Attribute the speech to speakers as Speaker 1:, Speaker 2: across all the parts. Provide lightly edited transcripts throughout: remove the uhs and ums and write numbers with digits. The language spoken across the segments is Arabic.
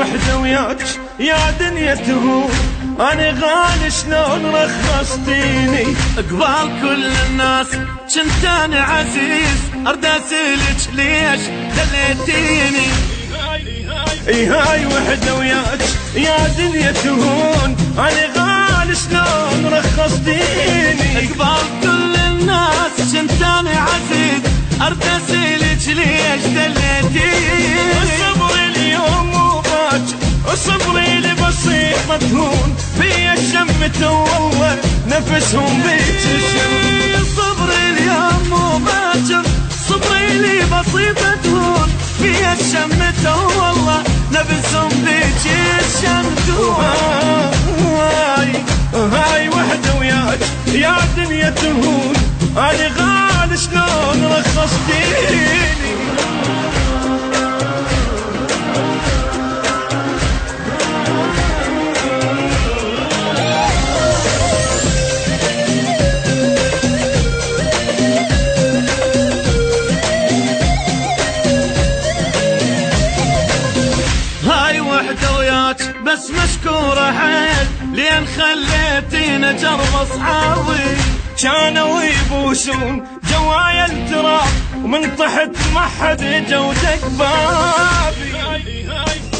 Speaker 1: وحدة وياك يا دنيا تهون، أنا غالي شلون رخصتيني.
Speaker 2: قبال كل الناس كنت أنا عزيز، أرد أسألك ليش دليتيني.
Speaker 1: هاي وحدة وياك يا دنيا تهون، أنا غالي شلون رخصتيني.
Speaker 2: قبال كل الناس كنت أنا عزيز، أرد أسألك ليش دليتيني.
Speaker 1: صبري اليوم وباكر وصبري لي بسيط مدهون، في الشمة والله نفسهم بيك الشم.
Speaker 2: صبري اليوم وباكر صبري لي بسيط مدهون، في الشمة والله نفسهم بيك الشم.
Speaker 1: هاي وحدة وياك يا دنيا تهون، أنا غالي شلون رخصتيني.
Speaker 2: بس مشكورة حيل لين خليتينا جرب أصحابي،
Speaker 1: كانوا يبوسون جوايا التراب ومن تحت ما حد جودك بابي.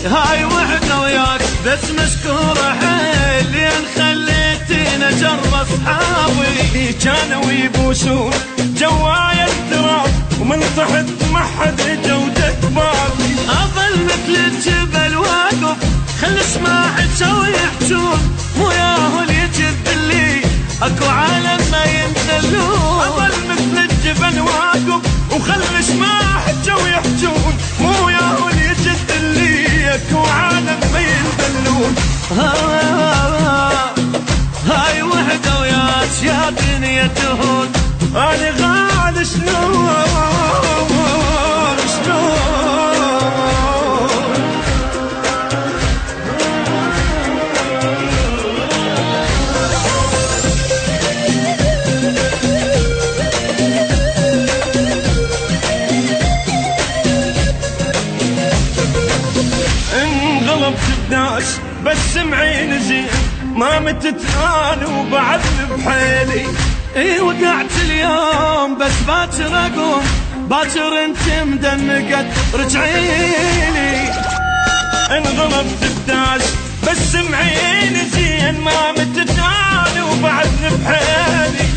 Speaker 2: هاي وحدة وياك بس مشكورة حيل لين خليتينا جرب أصحابي،
Speaker 1: كانوا يبوسون جوايا التراب ومن تحت ما حد جودك بابي.
Speaker 2: أظل مثل الجبل واقف خل اسماعك ويحجون، مو ياهل يجد اللي اكو عالم ما ينزلون.
Speaker 1: اظل مثل الجبل واقف وخل اسماعك ويحجون، مو ياهل يجد اللي اكو عالم ما ينزلون.
Speaker 2: هاي وحدة وياك يا دنيا تهون،
Speaker 1: انا غالي شلون انغلبت بداش بس معين زين، ما متت انا وبعد بحيلي.
Speaker 2: وقعت اليوم بس باكر اقوم، باكر انت مدنقت رجعيلي.
Speaker 1: انغلبت بداش بس معين زين، ما متت انا وبعد بحيلي.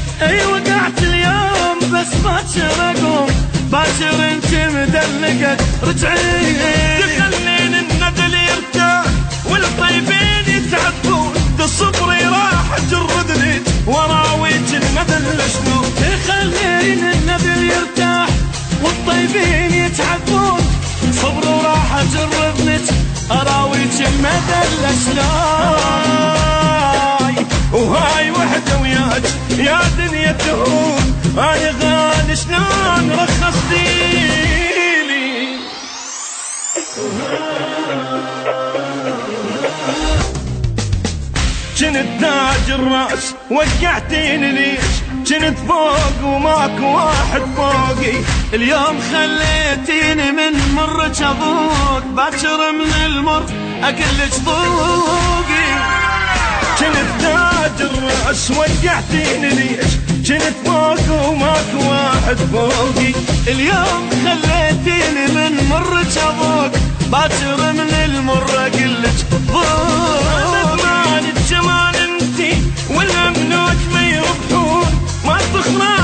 Speaker 2: وقعت اليوم بس باكر اقوم، باكر انت مدنقت رجعيلي.
Speaker 1: تخلين الندل يرتاح والطيبين يتعبون، صبري راح جردني وراويك الندل شنو.
Speaker 2: تخلين النبل يرتاح والطيبين يتعبون، صبري راح جردني اراويك الندل شنو.
Speaker 1: وهاي وحدة وياك يا دنيا تهون، انا غالي شلون رخصتيني. كنت تاج الراس وقعتيني ليش، كنت فوق وماك واحد فوقي.
Speaker 2: اليوم خليتيني من مرك ابوك، باكر من المر اكلك ذوقي.
Speaker 1: كنت تاج الراس وقعتيني ليش، كنت فوق وماك واحد فوقي.
Speaker 2: اليوم خليتيني من مرك ابوك، باكر من المر اكلك
Speaker 1: ذوقي. الجمال انتي والامنوك ما يربحون، ما تخمر